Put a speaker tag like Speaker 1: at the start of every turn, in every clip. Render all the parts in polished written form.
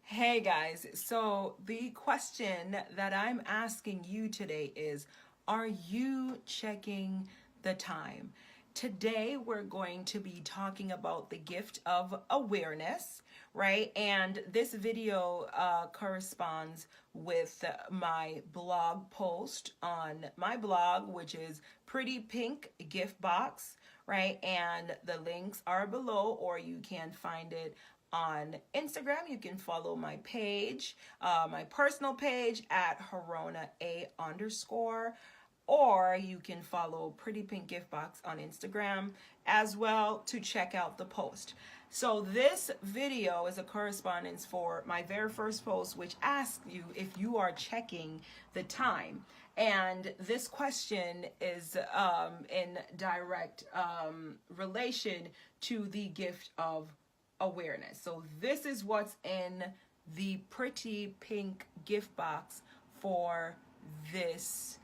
Speaker 1: Hey guys, so the question that I'm asking you today is, are you checking the time? Today we're going to be talking about the gift of awareness, right? And this video corresponds with my blog post on my blog, which is Pretty Pink Gift Box, right? And the links are below, or you can find it on Instagram. You can follow my page, my personal page at Harona A underscore, or you can follow Pretty Pink Gift Box on Instagram as well to check out the post. So this video is a correspondence for my very first post, which asks you if you are checking the time. And this question is in direct relation to the gift of awareness. So this is what's in the Pretty Pink gift box for this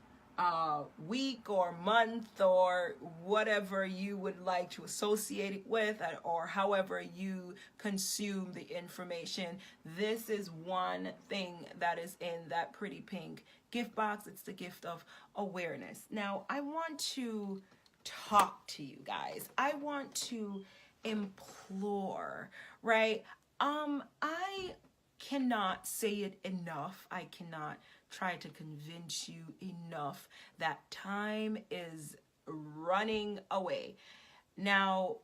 Speaker 1: week or month or whatever you would like to associate it with, or however you consume the information. This is one thing that is in that Pretty Pink gift box. It's the gift of awareness. Now I want to talk to you guys. I want to implore, right? I cannot say it enough. I cannot try to convince you enough that time is running away. Now,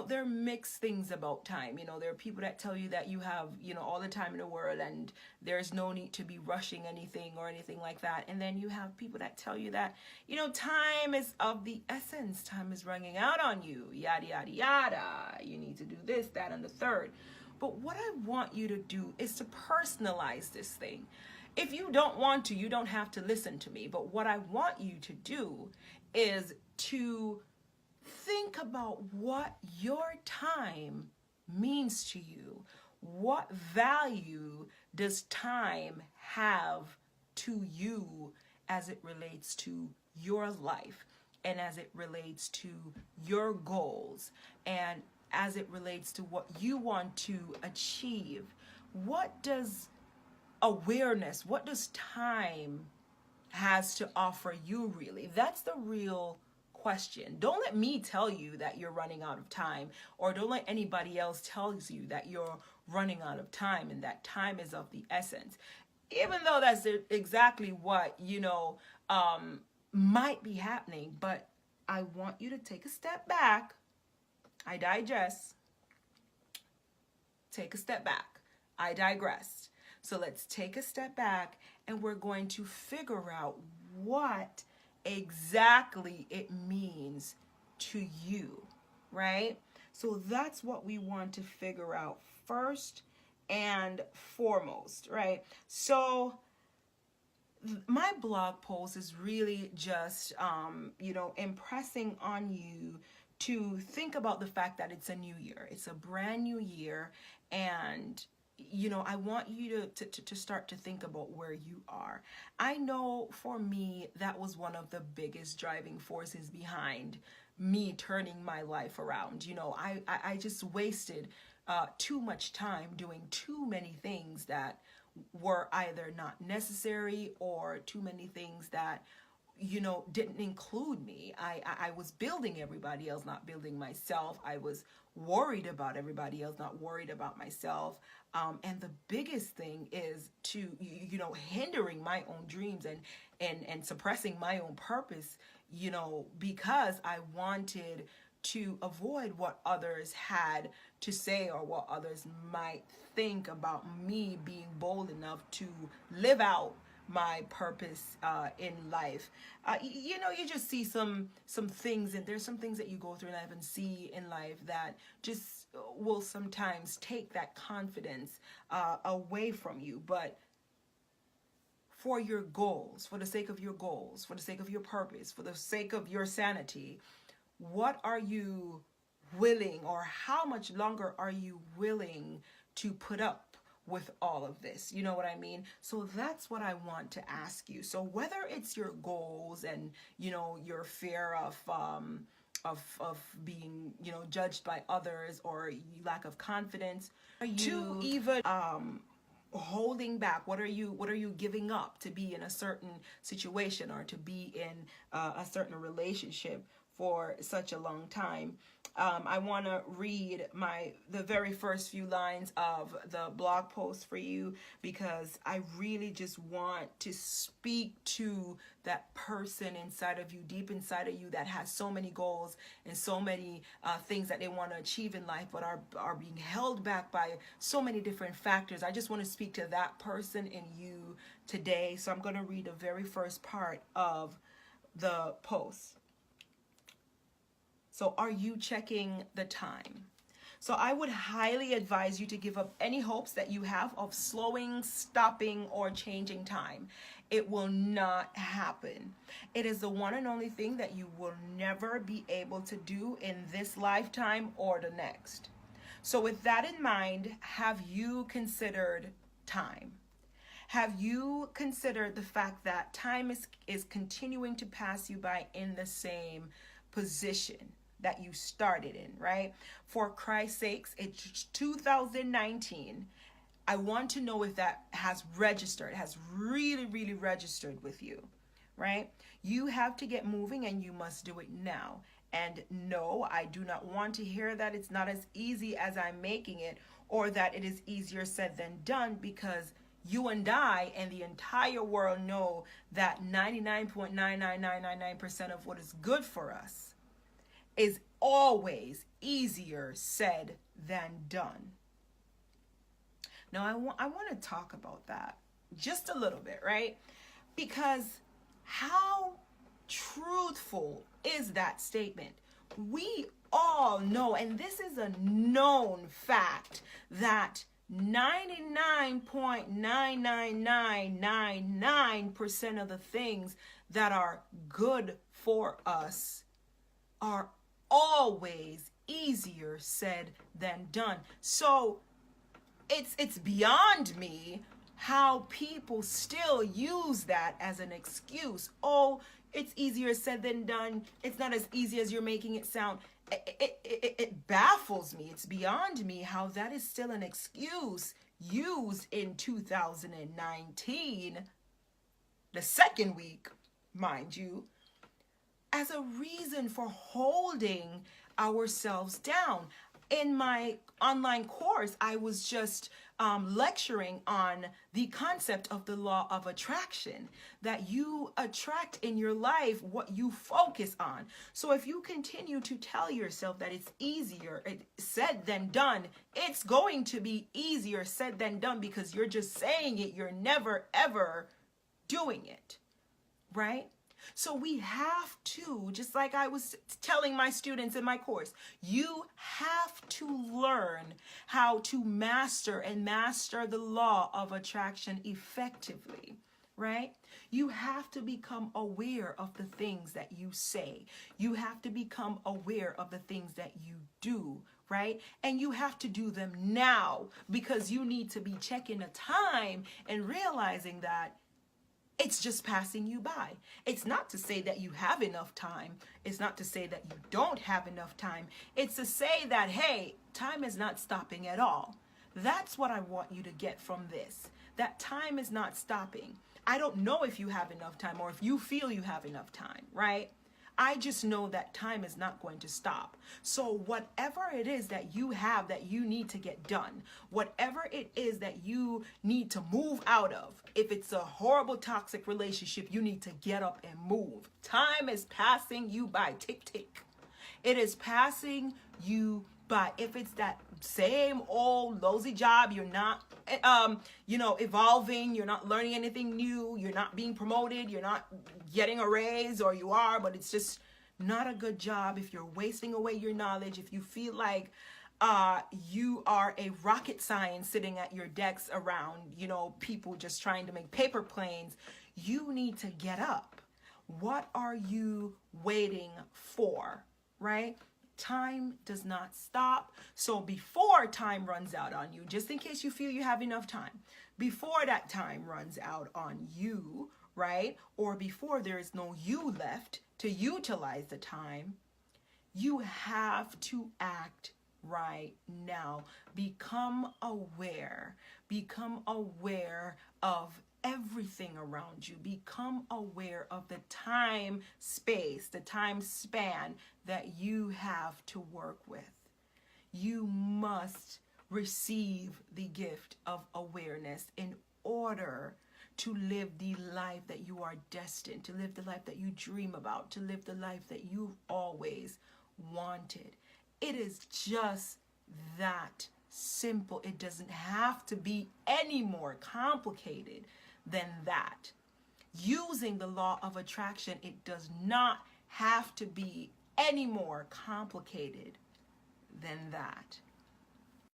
Speaker 1: there are mixed things about time. There are people that tell you that you have, all the time in the world and there's no need to be rushing anything or anything like that. And then you have people that tell you that, time is of the essence. Time is running out on you, yada, yada, yada. You need to do this, that, and the third. But what I want you to do is to personalize this thing. If you don't want to, you don't have to listen to me. But what I want you to do is to think about what your time means to you. What value does time have to you as it relates to your life and as it relates to your goals and as it relates to what you want to achieve? What does awareness, what does time has to offer you really? That's the real question. Don't let me tell you that you're running out of time, or don't let anybody else tells you that you're running out of time and that time is of the essence. Even though that's exactly what, might be happening, but I want you to take a step back. I digest. Take a step back. I digress. So let's take a step back and we're going to figure out what exactly it means to you, right? So that's what we want to figure out first and foremost, right? So my blog post is really just, impressing on you to think about the fact that it's a new year. It's a brand new year. And I want you to start to think about where you are. I know for me, that was one of the biggest driving forces behind me turning my life around. I just wasted too much time doing too many things that were either not necessary or too many things that didn't include me. I was building everybody else, not building myself. I was worried about everybody else, not worried about myself. And the biggest thing is to, hindering my own dreams and suppressing my own purpose, because I wanted to avoid what others had to say or what others might think about me being bold enough to live out my purpose in life. You just see some things, and there's some things that you go through in life and see in life that just will sometimes take that confidence away from you. But for your goals, for the sake of your goals, for the sake of your purpose, for the sake of your sanity, what are you willing, or how much longer are you willing to put up with all of this? You know what I mean? So that's what I want to ask you. So whether it's your goals and, your fear of of being, judged by others, or lack of confidence? Are you even holding back? What are you giving up to be in a certain situation, or to be in a certain relationship for such a long time? I want to read the very first few lines of the blog post for you, because I really just want to speak to that person inside of you, deep inside of you, that has so many goals and so many things that they want to achieve in life, but are being held back by so many different factors. I just want to speak to that person in you today. So I'm going to read the very first part of the post. So, are you checking the time? So I would highly advise you to give up any hopes that you have of slowing, stopping, or changing time. It will not happen. It is the one and only thing that you will never be able to do in this lifetime or the next. So with that in mind, have you considered time? Have you considered the fact that time is continuing to pass you by in the same position that you started in, right? For Christ's sakes, it's 2019. I want to know if that has registered, has really, really registered with you, right? You have to get moving, and you must do it now. And no, I do not want to hear that it's not as easy as I'm making it, or that it is easier said than done, because you and I and the entire world know that 99.99999% of what is good for us is always easier said than done. Now, I want to talk about that just a little bit, right? Because how truthful is that statement? We all know, and this is a known fact, that 99.99999% of the things that are good for us are always easier said than done. So it's beyond me how people still use that as an excuse. Oh, it's easier said than done. It's not as easy as you're making it sound. It baffles me. It's beyond me how that is still an excuse used in 2019, the second week, mind you, as a reason for holding ourselves down. In my online course, I was just lecturing on the concept of the law of attraction, that you attract in your life what you focus on. So if you continue to tell yourself that it's easier said than done, it's going to be easier said than done, because you're just saying it. You're never, ever doing it, right? So we have to, just like I was telling my students in my course, you have to learn how to master the law of attraction effectively, right? You have to become aware of the things that you say. You have to become aware of the things that you do, right? And you have to do them now, because you need to be checking the time and realizing that it's just passing you by. It's not to say that you have enough time. It's not to say that you don't have enough time. It's to say that, hey, time is not stopping at all. That's what I want you to get from this. That time is not stopping. I don't know if you have enough time, or if you feel you have enough time, right? I just know that time is not going to stop. So whatever it is that you have that you need to get done, whatever it is that you need to move out of, if it's a horrible toxic relationship, you need to get up and move. Time is passing you by. Tick, tick. It is passing you by. If it's that same old lousy job, you're not evolving, you're not learning anything new, you're not being promoted, you're not getting a raise, or you are, but it's just not a good job. If you're wasting away your knowledge, if you feel like you are a rocket science sitting at your decks around, people just trying to make paper planes, you need to get up. What are you waiting for, right? Time does not stop. So before time runs out on you, just in case you feel you have enough time, before that time runs out on you, right? Or before there is no you left to utilize the time, You have to act right now. Become aware. Become aware of everything around you. Become aware of the time space, the time span that you have to work with. You must receive the gift of awareness in order to live the life that you are destined, to live the life that you dream about, to live the life that you've always wanted. It is just that simple. It doesn't have to be any more complicated than that. Using the law of attraction, it does not have to be any more complicated than that.